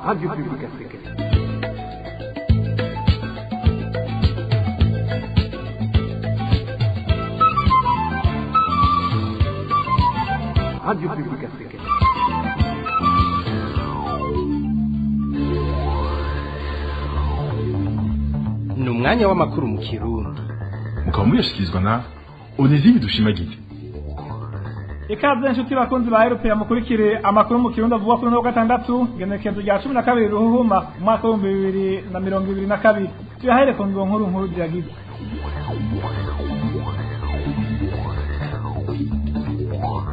Radio Publique Africaine. Radio Publique Africaine. Ni umwanya w'amakuru mu Kirundi. Mukaba muyashyikirizwa na Onesime Dushimagize. Ikaze inshuti bakunzi ba Europea mukurikire amakuru mu Kirundi avuga kuri no gatandatu genekezo rya 12 ruhuma umwaka wa 2022. Tuyahere ku nkuru ziyagize.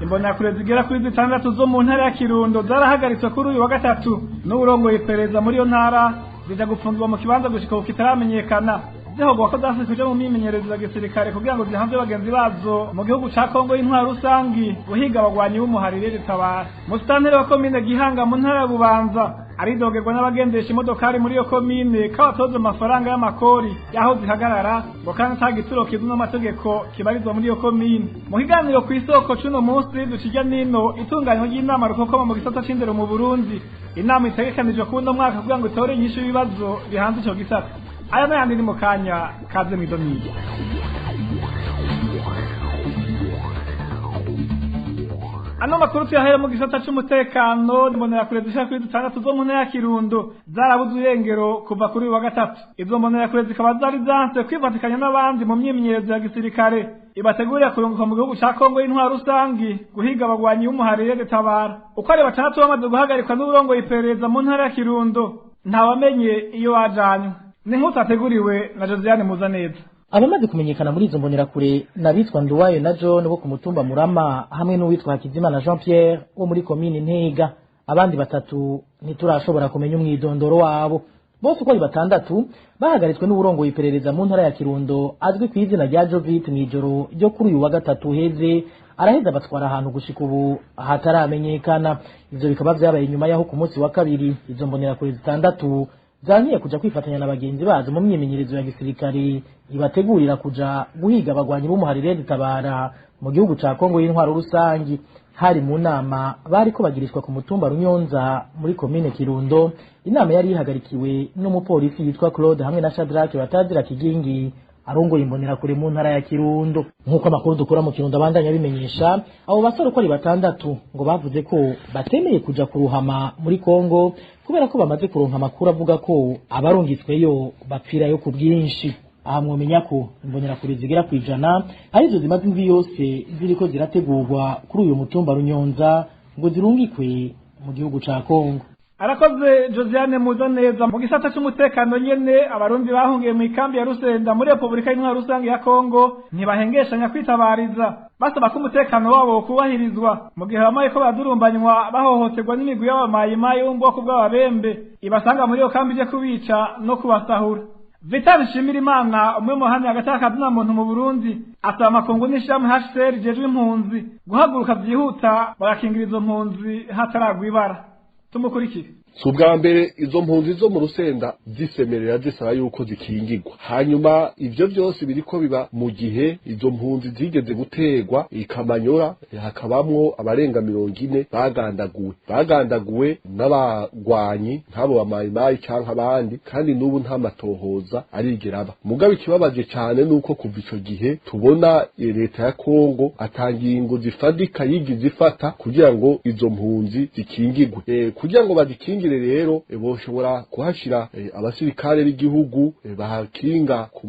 Imbonakure zigera kuri 6 zo mu ntara ya Kirundo zarahagaritswe kuri uyu wa gatatu n'uburongoye iperereza muri yo ntara zija gufungirwa mu kibanza gushika ku kitaramenyekana. Zihogwa ko zasikuje mu mimenyerezo ya gisirikare kugira ngo zihanze bagenzi bazo mu gihugu ca Kongo y'intwaro rusangi guhiga abagwanyi b'umuharire ritabara. Musitanteri wa komine Gihanga mu ntara ya Bubanza aridogerwa n'abagendesha imodokari muri yo komine kabatoze amafaranga y'amakori yaho zihagarara ngo kandi tagituro kizwe n'amategeko kibarizwa muri yo komine. Mu kiganiro ku isoko cuno munsi dukijya nino itunganywa ry'inama rukokoma mu gisata c'indero mu Burundi. Inama itegekanijwe ku no mwaka kugira ngo itore inyishu ibibazo bihanze ico gisata. Aya n'ayandi ni mu kanya kaze mw'idomije. Ano makuru tuyahere mu gisata c'umutekano Imbonerakure zishaka kuri 6 zo mu ntara ya Kirundo zarabuze urengero kuva kuri wa gatatu. Izo Imbonerakure zikaba zari zanse kwifatikanya n'abandi mu myimyerezo ya gisirikare ibategurira kurunguka mu gihugu ca Kongo y'intwaro rusangi guhiga abagwanyi b'umuharire ritabara. Uko ari 6 bamaze guhagarikwa n'uburongo iperereza mu ntara ya Kirundo ntawamenye iyo wajanywe. Ni nk'utateguriwe na Josiane Muzaneza. Abamaze kumenyekana muri izo Mbonerakure nabitwa Nduwayo na John bo ku mutumba Murama hamwe n'uwitwa Hakizimana Jean Pierre wo muri komine Ntega. Abandi batatu ntiturashobora kumenya umwidondoro wabo. Bose uko ari 6 bahagaritswe n'uburongo iperereza mu ntara ya Kirundo azwi ku izina rya Jovit mw'ijoro ryo kuri uyu wa gatatu heze araheza batwara ahantu gushika ubu hataramenyekana. Ivyo bikaba vyabaye nyuma yaho ku munsi wa kabiri izo Mbonerakure 6 zanyiye kuja kwifatanya na bagenzi bazo mu myimenyerezo ya gisirikare ibategurira kuja guhiga abagwanyi b'umuharire ritabara mu gihugu ca Kongo y'intwaro rusangi. Hari mu nama bariko bagirishwa ku mutumba Runyonza muri komine Kirundo. Inama yari ihagarikiwe n'umupolisi yitwa Claude hamwe na Shadrack batazira Kigingi arongoye Imbonerakure mu ntara ya Kirundo. Nkuko amakuru dukura mu Kirundo abandanya bimenyesha abo basore uko ari 6 ngo bavuze ko batemeye kuja kuruhama muri Kongo kubera ko bamaze kuronka amakuru avuga ko abarungitsweyo bapfirayo ku bwinshi. Aha mwomenya ko Imbonerakure zigera ku 100 arizo zimaze imvi yose ziriko zirategurwa kuri uyu mutumba Runyonza ngo zirungikwe mu gihugu ca Kongo. Arakoze Josiane Muzaneza. Mu gisata c'umutekano nyene abarundi bahungiye mu ikambi ya Rusenda muri Republika y'Intwaro rusangi ya Kongo ntibahengeshanya kwitabariza basaba ko umutekano wabo kubahirizwa mu gihe bamaye ko badurumbanywa bahohoterwa n'imigwi y'abamayimayi bo mu bwoko bw'ababembe ibasanga muri yo kambi je kubica no kubasahura. Vital Shimirimana umwe mu hanya agataka duna muntu mu Burundi asaba amakungu n'ishami HCR jejwe impunzi guhaguruka vyihuta bagakingira izo mpunzi hataragwa ibara. Tumukurikire. Subwa mbere izo mpunzi zo mu Rusenda zisemerera zisaba yuko zikingirwa. Hanyuma ivyo byose biriko biba mu gihe izo mpunzi zigeze gutegwa ikamanyora hakabamwo abarenga 40 bagandaguwe n'abagwanyi nk'abo bamayimayi canke abandi kandi n'ubu nta matohoza arigeraba. Mugabe ikibabaje cyane nuko kuva ico gihe tubona leta ya Kongo atangingo zifadika yigize ifata kugira ngo izo mpunzi zikingirwe. Kugira ngo bazikingire rero boshobora kuhashira abasirikare b'igihugu bahakinga ku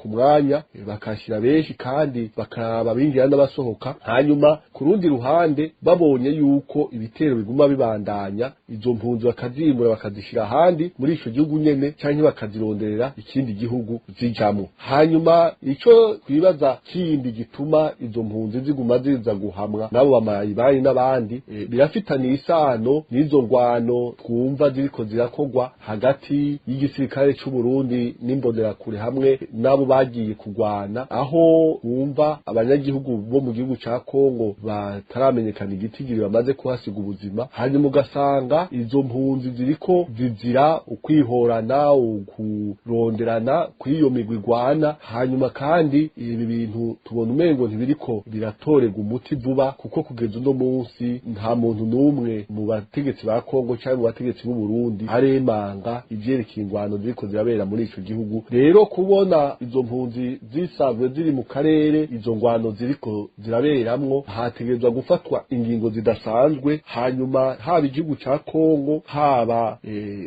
mwanya bakashira benshi kandi bakaraba binjira n'abasohoka. Hanyuma ku rundi ruhande babonye yuko ibitero biguma bibandanya izo mpunzi bakazimura bakazishira handi muri ico gihugu nyene canke bakazironderera ikindi gihugu zijamwo. Hanyuma ico kwibaza kindi gituma izo mpunzi ziguma ziza guhamwa nabo bamayibayi n'abandi birafitaniye isano n'izo ngwano twumva ziriko zirakogwa hagati y'igisirikare c'u Burundi n'Imbonerakure hamwe nabo bagiye kugwana aho wumva abanyagihugu bo mu gihugu ca Kongo bataramenyekana igitigiri bamaze kuhasiga ubuzima. Hanyuma ugasanga izo mpunzi ziriko zizira ukwihorana ukuronderana kuri iyo migwi igwana. Hanyuma kandi ibi bintu tubona umengo ntibiriko biratorega umuti vuba kuko kugeza uno munsi nta muntu n'umwe mu bategetsi ba Kongo cyangwa mu bategetsi abategetsi b'u Burundi aremanga ivyerekeye ingwano ziriko zirabera muri ico gihugu. Rero kubona izo mpunzi zisanzwe ziri mu karere izo ngwano ziriko ziraberamwo, hategerezwa gufatwa ingingo zidasanzwe, hanyuma haba igihugu ca Kongo haba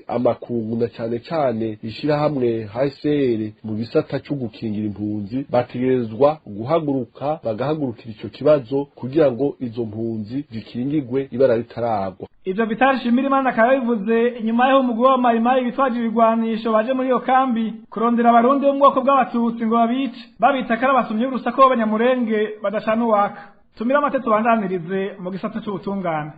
amakungu na cane cane ishirahamwe HCR mu bisata cyo gukingira impunzi bategerezwa guhaguruka bagahagurukira ico kibazo kugira ngo izo mpunzi zikingirwe ibara ritaragwa. Ivyo Vital Shimirimana akaba bivuze inyuma y'aho umugwi wa Mayimayi bitwaje ibigwanisho baje muri iyo kambi kurondera abarundi bo mu bwoko bw'abatutsi ngo babice babita kara basumye urusako b'abanyamurenge badashana uwaka. Tumira amate tubandanirize mu gisata cy'ubutungane.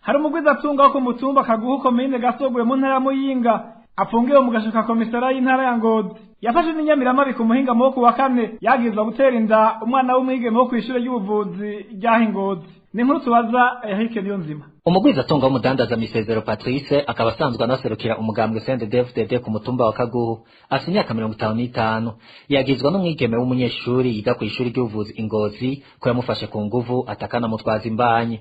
Hari umugwiza atunga wo ku mutumba Kaguhu komine Gasogwe mu ntara ya Muyinga afungiwe mu gashuka komisara y'intara ya Ngozi. Yafashe n'inyamiramabi ku muhinga mu wa kane yagizwe gutera inda umwana w'umwigeme wo kw'ishure y'ubuvuzi rya Ngozi. Ni nkuru tubaza Eric Niyonzima. Umugwiza atunga w'umudandaza Misezero Patrice akaba asanzwe anaserukira umugambwe CNDD-FDD ku mutumba wa Kaguhu afite imyaka 55 yagizwe n'umwigeme w'umunyeshuri yiga ku ishuri ry'ubuvuzi Ingozi ko yamufashe ku nguvu atakana mutwaza imbanyi.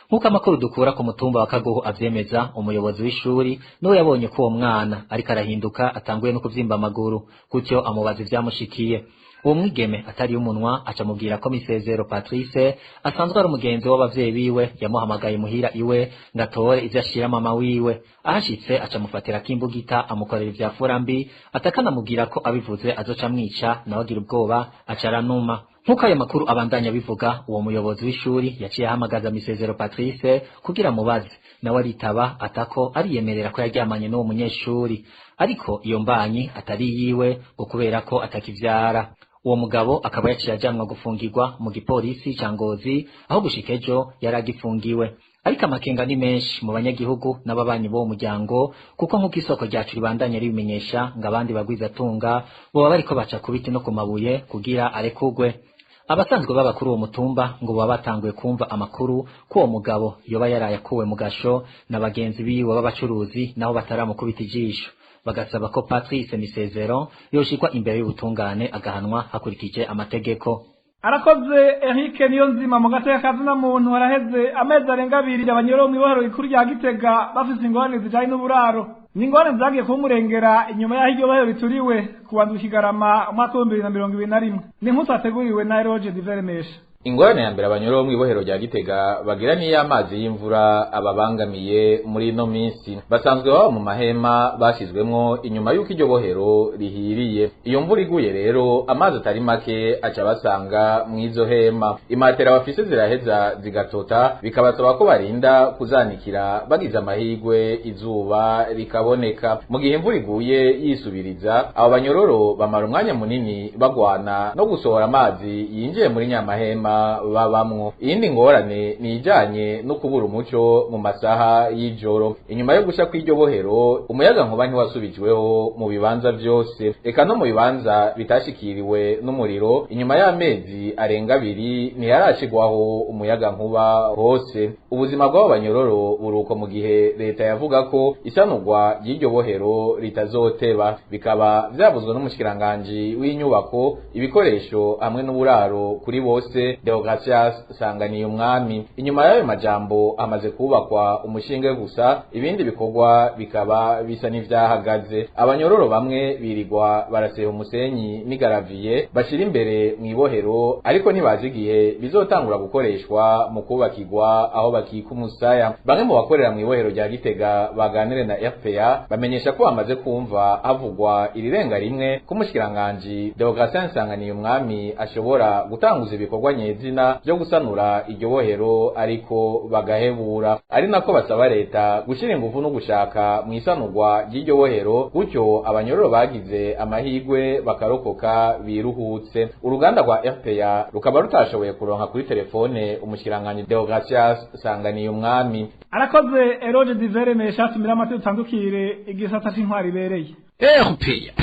Nkuko amakuru dukura ku mutumba wa Kaguhu avyemeza, umuyobozi w'ishuri niwe yabonye ko uwo mwana ariko arahinduka atanguye no kuvyimba amaguru, gutyo amubaza ivyamushikiye. Uwo mwigeme atari umunwa aca mubwira ko Misezero Patrice asanzwe ari umugenzi w'abavyeyi biwe yamuhamagaye muhira iwe ngatore ivyo ashira mama wiwe. Ahashitse aca mufatira kimbugita amukorera ivya furambi atakana mubwira ko abivuze azoca mwica nawe agira ubwoba aca aranuma. Nkuko ayo makuru abandanya bivuga, uwo muyobozi w'ishuri yaciye ahamagaza Misezero Patrice kugira mubaze, nawe aritaba atako ariyemerera ko yaryamanye n'uwo munyeshuri, ariko iyo mbanyi atari yiwe ngo kubera ko atakivyara. Uwo mugabo akaba yaciye ajanwa gufungirwa mu gipolisi ca Ngozi aho gushika ejo yaragifungiwe. Ariko amakenga ni menshi mu banyagihugu n'ababanyi bo muryango kuko nkuko isoko ryacu ribandanya ribimenyesha ngo abandi bagwiza tunga bo bariko baca kubiti no kumabuye kugira arekugwe. Abasanzwe baba kuri uwo mutumba ngo baba batanguye kumva amakuru ko uwo mugabo yoba yarayakuwe mu gasho na bagenzi biwe b'abacuruzi naho bataramukubita ijisho. Bagasaba ko Patrice Misezero yoshikwa imbere y'ubutungane agahanwa hakurikije amategeko. Arakoze Eric Niyonzima mu gateka kazina muntu haraheze amezi arenga 2 abanyoro mu ibohero rikuru rya Gitega bafise ingorane zijanye n'uburaro. Ni ingorane zagiye kumurengera inyuma y'aho iryo bohero rituriwe kubanza Kigarama umwaka wa 2021. Ni nk'uko ateguriwe na Roger Divermesha. Ingorane ya mbere abanyoro mu ibohero rya Gitega bagira ni y'amazi y'imvura ababangamiye muri no minsi. Basanzwe baba mu mahema bashizwemwo inyuma y'uko iryo bohero rihiriye. Iyo mvura iguye rero amazi atari make aca basanga mu izo hema. Imatera bafise ziraheza zigatota bikabasaba ko barinda kuzanikira bagize amahigwe izuba rikaboneka. Mu gihe imvura iguye yisubiriza abo banyororo bamara umwanya munini bagwana no gusohora amazi yinjiye muri nyamahema babamwo. Iyindi ngorane ni ijanye no kubura umuco mu masaha y'ijoro. Inyuma yo gusha kw'iryo bohero umuyaga nkuba ntiwasubijweho mu bibanza vyose, eka no mu bibanza bitashikiriwe n'umuriro inyuma y'amezi arenga 2 ntiyarashigwaho umuyaga nkuba hose. Ubuzima bw'abo banyororo buruko mu gihe leta yavuga ko isanurwa ry'iryo bohero ritazoteba, bikaba vyavuzwe n'umushikiranganje w'inyubako ibikoresho hamwe n'uburaro kuri bose Deogratias Sanganiye umwami. Inyuma y'ayo majambo amaze kubakwa umushinge gusa, ibindi bikorwa bikaba bisa n'ivyahagaze. Abanyororo bamwe birirwa baraseha umusenyi n'igaraviye bashira imbere mu ibohero, ariko ntibazi igihe bizotangura gukoreshwa mu kubakirwa aho bakika umusaya. Bamwe mu bakorera mu ibohero rya Gitega baganire na RPA bamenyesha ko bamaze kumva havugwa irirenga rimwe ko umushikiranganje Deogratias Sanganiye umwami ashobora gutanguza ibikorwa nyezina byo gusanura iryo bohero ariko bagahebura. Ari nako basaba leta gushira ingufu no gushaka mu isanurwa ry'iryo bohero, gutyo abanyororo bagize amahigwe bakarokoka biruhutse. Uruganda rwa RPA rukaba rutashoboye kuronka kuri telefone umushikiranganje Deogratias Sanganiye umwami. Arakoze Eroge Divermesha tumira amate utandukire igisata c'intwari bereye. RPA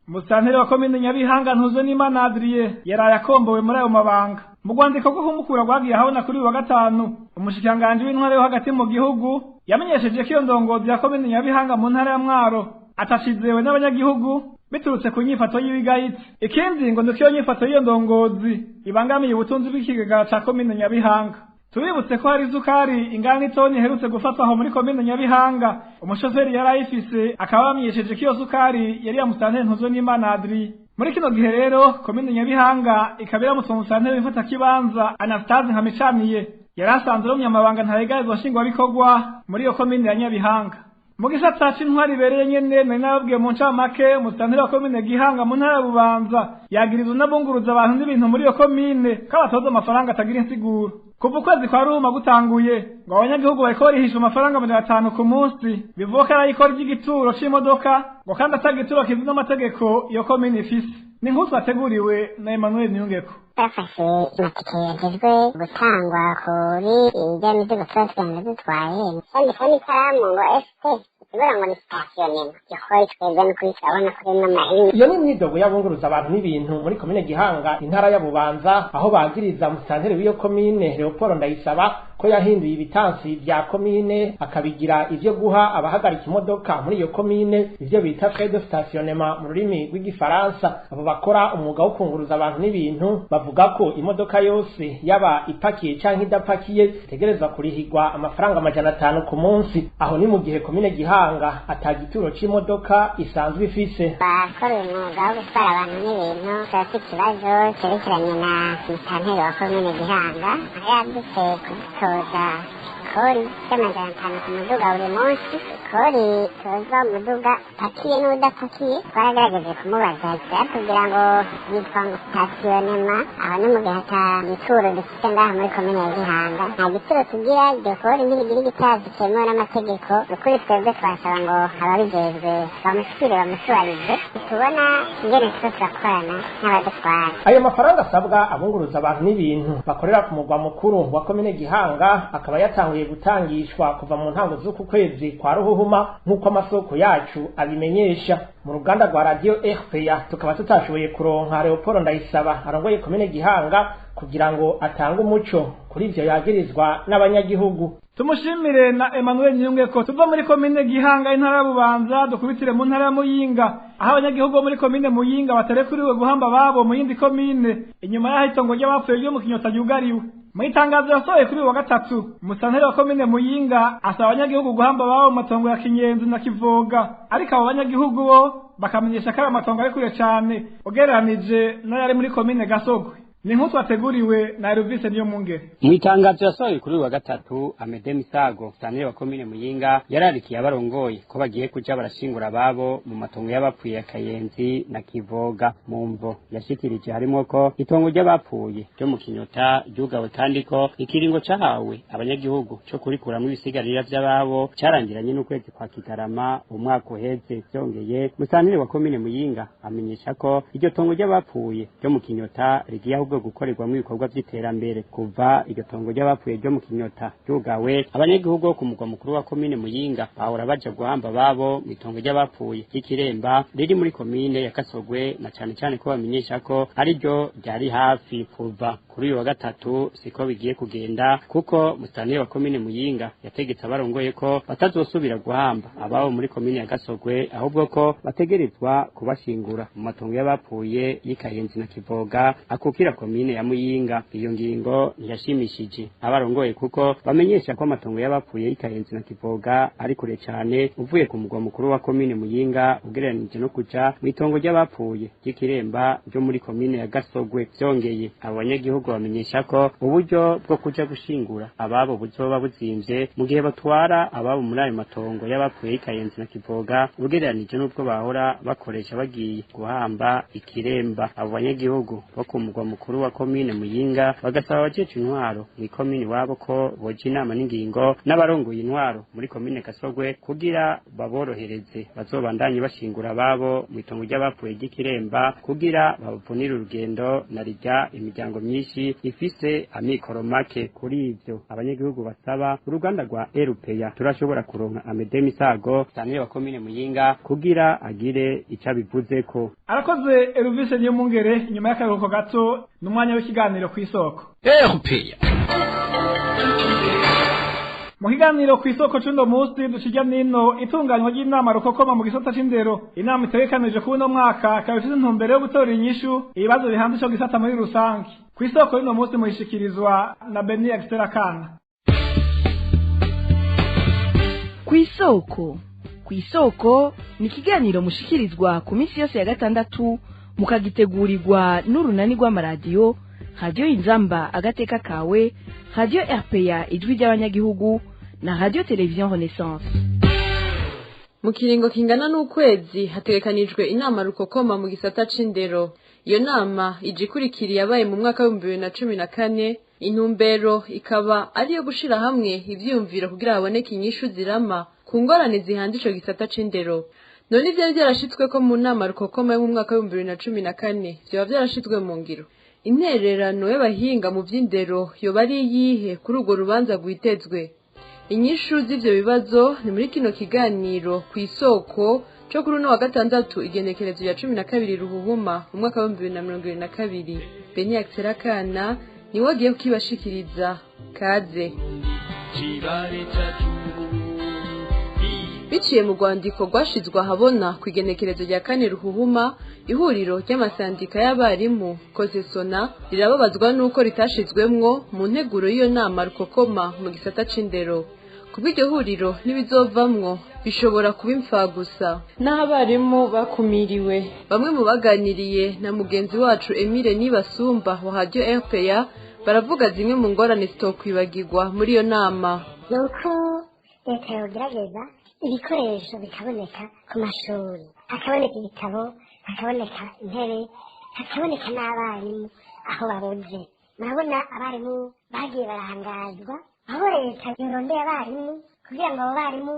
Musanteri wa komine Nyabihanga Ntuzwe n'Imana Adrie yaraye akombowe muri ayo mabanga. Mu rwandiko rwo kumukura rwagiye habona kuri wa gatanu, umushikiranganje w'intware yo hagati mu gihugu yamenyesheje ko iyo ndongozi ya komine Nyabihanga mu ntara ya Mwaro atashizewe n'abanyagihugu biturutse ku nyifato y'ibigayitsi. Ikindi ngo nuko iyo nyifato y'iyo ndongozi ibangamiye ubutunzi bw'ikigega ca komine Nyabihanga. Tubibutse ko hari isukari ingana n'itoni iherutse gufatwa aho muri komine Nyabihanga. Umushoferi yari ayifise akaba yamenyesheje ko iyo sukari yari yamusanteye Ntuzwe n'Imana Adri. Muri kino gihe rero komine Nyabihanga ikaba yaramutse umusanteri w'imfata kibanza Anastase Nkamicaniye yari asanzwe ari umunyamabanga ntaregarizwa nshingwabikorwa muri iyo komine ya Nyabihanga. Mu gisata c'intwari ibereye nyene nari nababwiye mu ncamake umusanteri wa komine Gihanga mu ntara ya Bubanza yagirizwa n'abunguruza abantu n'ibintu muri iyo komine ko abatoza amafaranga atagira insiguro. Kuva ukwezi kwa Ruma gutanguye ngo abanyagihugu bariko barihisha amafaranga 500 ku munsi bivuga ko ari ikora ry'igituro c'imodoka ngo kandi atagituro kizwi n'amategeko iyo komine ifise. Ni nk'uko twateguriwe na Emmanuel Niyongeko. Bafashe amatike yagezwe gutangwa kuri irya mizigo tuba tugenda dutwaye yanditseho n'ikaramu ngo FT ibura ngo ni sitasiyo gihora twebwe no kuri turabona kuri n'amahini. Iyo ni imyidogo y'abunguruza abantu n'ibintu muri komine Gihanga intara ya Bubanza aho bagiriza musanteri w'iyo komine Leopold Ndayisaba ko yahinduye ibitansi vya komine akabigira ivyo guha abahagarika imodoka muri iyo komine ivyo bita frais de stationnement mu rurimi rw'igifaransa. Abo bakora umwuga wo kunguruza abantu n'ibintu bavuga ko imodoka yose yaba ipakiye canke idapakiye itegerezwa kurihirwa amafaranga 500 ku munsi. Aho ni mu gihe komine Gihanga atagituro c'imodoka isanzwe ifise. Bakora umwuga wo gutwara abantu n'ibintu bafite ikibazo cyerekeranye na musanteri wa komine Gihanga yadutse kutoza kori y'amajana 5 ku muduga buri munsi. Kori toza umuduga pakiye n'udapakiye twaragerageje kumubaza kugira ngo yitwa ngo stationema aho ni mu gihe ata gituro dufite ngaha muri komine ya Gihanga nta gituro tugira. Iryo kori ntirigira igitazi cyemewe n'amategeko. Ukuri twebwe twasaba ngo ababijejwe bamushyikire bamushubarize tubona ingene tuba turakorana n'abadutwara. Ayo mafaranga asabwa abunguruza abantu n'ibintu bakorera ku mugwa mukuru wa komine Gihanga akaba yatanguye gutangishwa kuva mu ntango z'uku kwezi kwa Ruhuhuma nk'uko amasoko yacu abimenyesha. Mu ruganda rwa radio RPA tukaba tutashoboye kuronka Leopold Ndayisaba arongoye komine Gihanga kugira ngo atange umuco kuri ivyo yagirizwa n'abanyagihugu. Tumushimire na Emmanuel Niyongeko. Tuva muri komine Gihanga intara ya Bubanza dukubitire mu ntara ya Muyinga aho abanyagihugu muri komine Muyinga batarekuriwe guhamba babo mu yindi komine inyuma y'aho itongo ry'abapfuye ryo mu Kinyota ryugariwe. Mu itangazo yasohoye kuri wa gatatu umusanteri wa komine Muyinga asaba abanyagihugu guhamba babo mu matongo ya Kinyenzi na Kivoga, ariko abo banyagihugu bo bakamenyesha ko amatongo ari kure cyane ugereranije n'ayari muri komine Gasogwe. Ni nk'uko wateguriwe na Elvis Niyomungere. Mu itangazo yasohoye kuri wa gatatu Amede Misago musanteri wa komine Muyinga yararikiye abarongoye ko bagiye kuja barashingura babo mu matongo y'abapfuye ya Kayenzi na Kivoga. Mu mvo yashikirije harimo ko itongo ry'abapfuye ryo mu Kinyota ryugawe kandi ko ikiringo cahawe abanyagihugu cyo kurikuramwo ibisigarira by'ababo carangiranye n'ukwezi kwa Kigarama umwaka uheze. Byongeye musanteri wa komine Muyinga amenyesha ko iryo tongo ry'abapfuye ryo mu Kinyota rigiye ahubwo gukorerwa mu bikorwa by'iterambere. Kuva iryo tongo ry'abapfuye ryo mu Kinyota ryugawe abanyagihugu ku mugwa mukuru wa komine Muyinga bahora baje guhamba babo mu itongo ry'abapfuye ry'Ikiremba riri muri komine ya Kasogwe, na cyane cyane ko bamenyesha ko ari ryo ryari hafi. Kuva kuri uyu wa gatatu siko bigiye kugenda kuko musanteri wa komine Muyinga yategetse abarongoye ko batazosubira guhamba ababo muri komine ya Gasogwe, ahubwo ko bategerezwa kubashingura mu matongo y'abapfuye y'Ikayenzi na Kivoga akukira komine ya Muyinga. Iyo ngingo ntiyashimishije abarongoye kuko bamenyesha ko amatongo y'abapfuye y'Ikayenzi na Kivoga ari kure cyane uvuye ku mugwa mukuru wa komine Muyinga ugereranije no kuja mu itongo ry'abapfuye ry'Ikiremba ryo muri komine ya Gasogwe. Byongeye abanyagihugu bamenyesha ko uburyo bwo kuja gushingura ababo buzoba buzimvye mu gihe batwara ababo muri ayo matongo y'abapfuye y'Ikayenzi na Kivoga ugereranije n'ubwo bahora bakoresha bagiye guhamba Ikiremba. Abo banyagihugu bo ku mugwa mukuru wa komine Muyinga bagasaba abajeje intwaro mu komine wabo ko boje inama n'ingingo n'abarongoye intwaro muri komine Gasogwe kugira baborohereze bazobandanye bashingura ababo mu itongo ry'abapfuye ry'Ikiremba kugira babavunire urugendo na rijya imiryango myinshi ifise amikoro make. Kuri ivyo abanyagihugu basaba uruganda rwa RPA turashobora kuronka Amede Misago musanteri wa komine Muyinga kugira agire ica bivuze ko. Arakoze Elvis Niyomungere. Nyuma y'akaruhuko gato n'umwanya w'ikiganiro ku isoko. RPA mu kiganiro ku isoko c'uno musi dushirya nino itunganywa ry'inama rukokoma mu gisata c'indero. Inama itegekanije kuri uno mwaka ikaba ifise intumbero yo gutora inyishu ibibazo bihanze ico gisata muri rusange. Ku isoko y'uno musi muhishikirizwa na Beni Akana. Kw'isoko ni ikiganiro mushikirizwa ku minsi yose ya gatandatu mukagitegurirwa n'urunani rw'amaradiyo Radio Inzamba agateka kawe, Radio RPA ijwi ry'abanyagihugu na Radio Television Renaissance. Mu kiringo kingana n'ukwezi hategekanijwe inama rukokoma mu gisata c'indero. Iyo nama ijikurikiriye yabaye mu mwaka wa 2014. Intumbero ikaba ari yo gushira hamwe ivyiyumviro kugira haboneke inyishu zirama ku ngorane zihanze ico gisata c'indero. None ivyo byarashitswe ko mu nama rukokoma yo mu mwaka wa 2014 vyoba vyarashitswe mu ngiro. Intererano y'abahinga mu vy'indero yoba ari yihe kuri urwo rubanza rwitezwe? Inyishu z'ivyo bibazo ni muri kino kiganiro ku isoko cyo kuri uno wa gatandatu igenekerezo ya 12 Ruhuhuma mu mwaka wa 2022. Beni Akana niwe agiye kukibashikiriza. Kaze. Biciye mu rwandiko rwashizwe ahabona ku igenekerezo rya 4 Ruhuhuma, ihuriro ry'amasandika y'abarimu Kosesona rirababazwa nuko ritashizwemwo mu nteguro y'iyo nama rukokoma mu gisata c'indero. Kubw'iryo huriro n'ibizovamwo bishobora kuba imfagusa. Naho abarimu bakumiriwe, bamwe mu baganiriye na mugenzi wacu Emile Nibasumba wa Radio RPA baravuga zimwe mu ngorane zitokwibagirwa muri iyo nama. Nuko leta yogerageza ibikoresho bikaboneka ku mashuri, hakaboneka ibitabo, hakaboneka intebe, hakaboneka n'abarimu aho babuze. Murabona abarimu bagiye barahangazwa, aho leta yorondeye abarimu kugira ngo abo barimu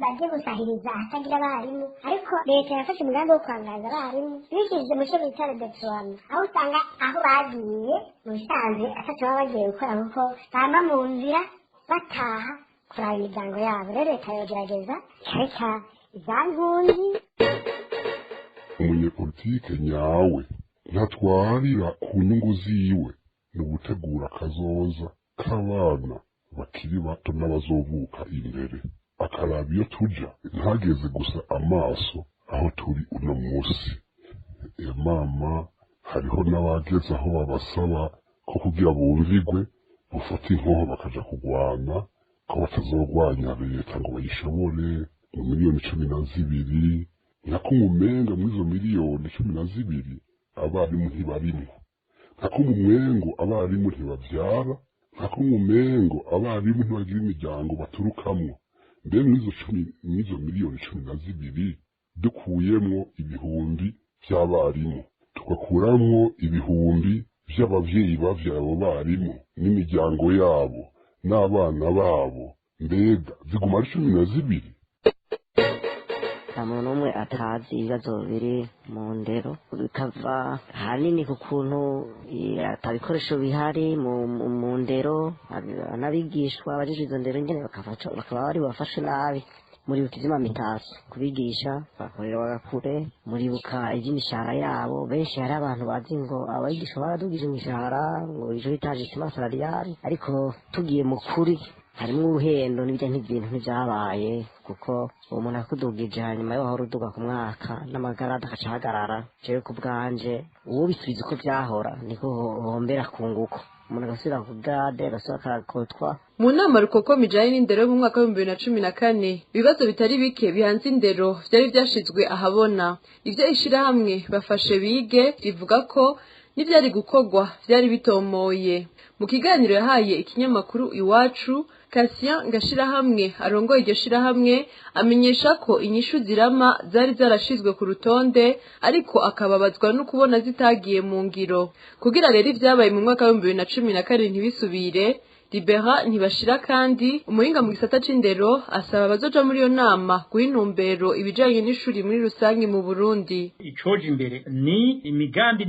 baje gusahiriza ahatagira abarimu, ariko leta yafashe umugambi wo kwangaza abarimu bikije mu cyo bita redeployment, aho usanga aho bagiye mu bisanzwe atatu baba bagiye gukora kuko bama mu nzira bataha kuraba imiryango yabo. Rero leta yogerageza ikareka izankunzi. Umunyepolitike nyawe ntatwarira ku nyungu ziwe, ni ugutegura akazoza k'abana bakiri bato n'abazovuka imbere, akaraba iyo tuja ntageze gusa amaso aho turi uno musi. Mama, hariho n'abageze aho babasaba ko kugira bumvigwe bufata inkoho bakaja kugwana, ko batazogwanya leta ngo bayishobore. Mu miliyoni 12 nako mumenga mwizo miliyoni 12 abarimu ntibarimwo, nako mumwengo abarimu ntibavyara, nako mumengo abarimu ntibagira imiryango baturukamwo. Mbe mwizo miliyoni 12 dukuyemwo ibihumbi vy'abarimu, tugakuramwo ibihumbi vy'abavyeyi bavyaye abo barimu n'imiryango yabo n'abana babo, mbega ziguma ari 12? Umuntu umwe atazi ibibazo biri mu ndero, bikava hanini ku kuntu atabikoresho bihari mu ndero, n'abigishwa abajejwe izo ndero nyene bakaba bari bafashe nabi. Muribuka ivy'amamitasi kubigisha bakorera bagakure, muribuka ivy'imishahara yabo. Benshi hari abantu bazi ngo abigisha baradugije imishahara ngo ijo bitaje isima salariale, ariko tugiye mu kuri harimwo uruhendo n'ibijya nk'ibintu ntivyabaye, kuko uwo muntu akudugije hanyuma yo wahora uduga ku mwaka n'amagarada agaca ahagarara. Jewe ku bwanje uwo bisubiza uko vyahora niko hombera kunguko, umuntu agasubira ku gade agasubira akakotwa. Mu nama rukokoma ijanye n'indero yo mu mwaka wa 2014, ibibazo bitari bike bihanze indero vyari vyashizwe ahabona. Ivyo ishirahamwe bafashe bige rivuga ko n'ivyari gukorwa vyari bitomoye. Mu kiganiro yahaye ikinyamakuru Iwacu, Cassien Ngashirahamwe arongoye iryo shirahamwe amenyesha ko inyishu zirama zari zarashizwe ku rutonde, ariko akababazwa no kubona zitagiye mu ngiro. Kugira rero ivyabaye mu mwaka wa 2014 ntibisubire, Libera Ntibashira kandi umuhinga mu gisata c'indero asaba abazoja muri iyo nama guha intumbero ibijanye n'ishuri muri rusange mu Burundi. Icoje imbere ni imigambi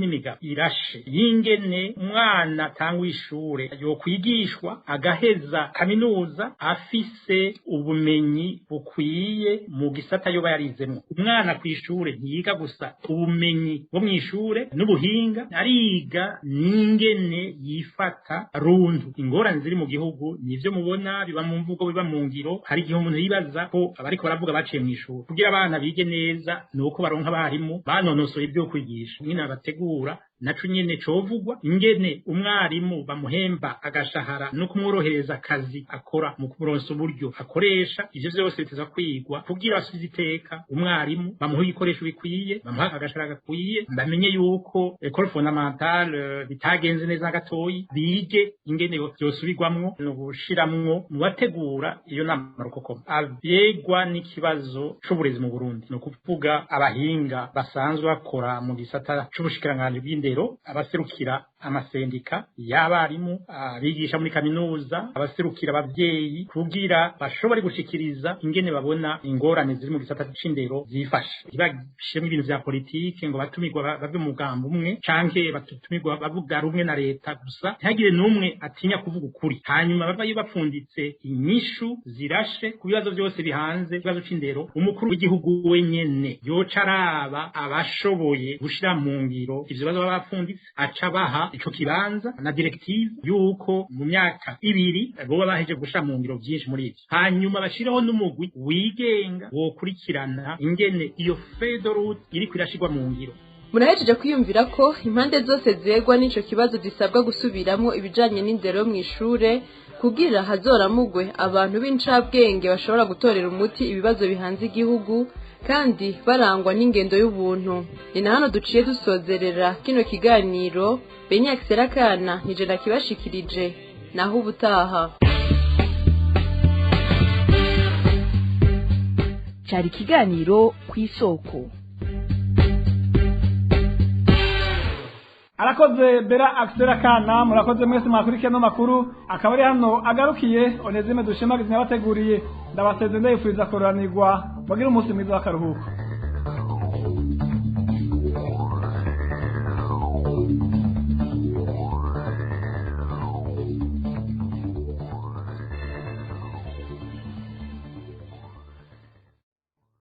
irashe yingene umwana tangwa ishure yo kwigishwa agaheza kaminuza afise ubumenyi bukwiye mu gisata yo bayarizemo. Umwana kw'ishure ntiyiga gusa ubumenyi bwo mw'ishure n'ubuhinga, ariga ningene yifata rundu ingorane ziri mu gihugu nivyo mubona biba mu mvugo biba mu ngiro hari igihe umuntu yibaza ko abariko baravuga baciye mu ishuri kugira abana bige neza nuko baronka abarimu banonosoye ibyo kwigisha nyine abategura naco nyene covugwa ingene umwarimu bamuhemba agashahara no kumworohereza akazi akora mu kumuronsa uburyo akoresha ivyo vyose biteza kwigwa kugira asubize iteka umwarimu bamuha ibikoresho bikwiye bamuha agashahara gakwiye bamenye yuko école fondamentale bitagenze neza gatoyi bige ingene vyosubirwamwo no gushiramwo mu bategura iyo nama rukoko abegwa n'ikibazo c'uburezi mu Burundi no kuvuga abahinga basanzwe bakora mu gisata c'ubushikiranganje bw'indero abaserukira amasendika y'abarimu abigisha muri kaminuza abaserukira abavyeyi kugira bashobore gushikiriza ingene babona ingorane ziri mu gisata c'indero zifashe ntibashiremo ibintu vya politike ngo batumirwa bave mu mugambo umwe canke batumirwa bavuga rumwe na leta gusa ntihagire n'umwe atinya kuvuga ukuri hanyuma bavayo bapfunditse inyishu zirashe ku bibazo vyose bihanze ikibazo c'indero umukuru w'igihugu wenyene yoca araba abashoboye gushira mu ngiro ivyo bibazo baba bapfunditse aca baha ico kibanza na directive yuko mu myaka 2 boba baheje gushira mu ngiro byinshi muri ivyo hanyuma bashireho n'umugwi wigenga wokurikirana ingene iyo fedorut iri kwirashirwa mu ngiro. Murahejeje kwiyumvira ko impande zose zegwa n'ico kibazo zisabwa gusubiramo ibijanye n'indero mu ishure kugira hazoramugwe abantu b'incabwenge bashobora gutorera umuti ibibazo bihanze igihugu kandi barangwa n'ingendo y'ubuntu. Ni na hano duciye dusozerera kino kiganiro Benyak Serakana nije nakibashikirije naho ubutaha. Cari kiganiro kw'isoko. Arakoze Bera Serakana murakoze mwese mwakurikiye no makuru akaba ari hano agarukiye Onezime dushemagize n'abateguriye ndabaseze ndayifuriza koranirwa bagira umunsi mwiza w'akaruhuko.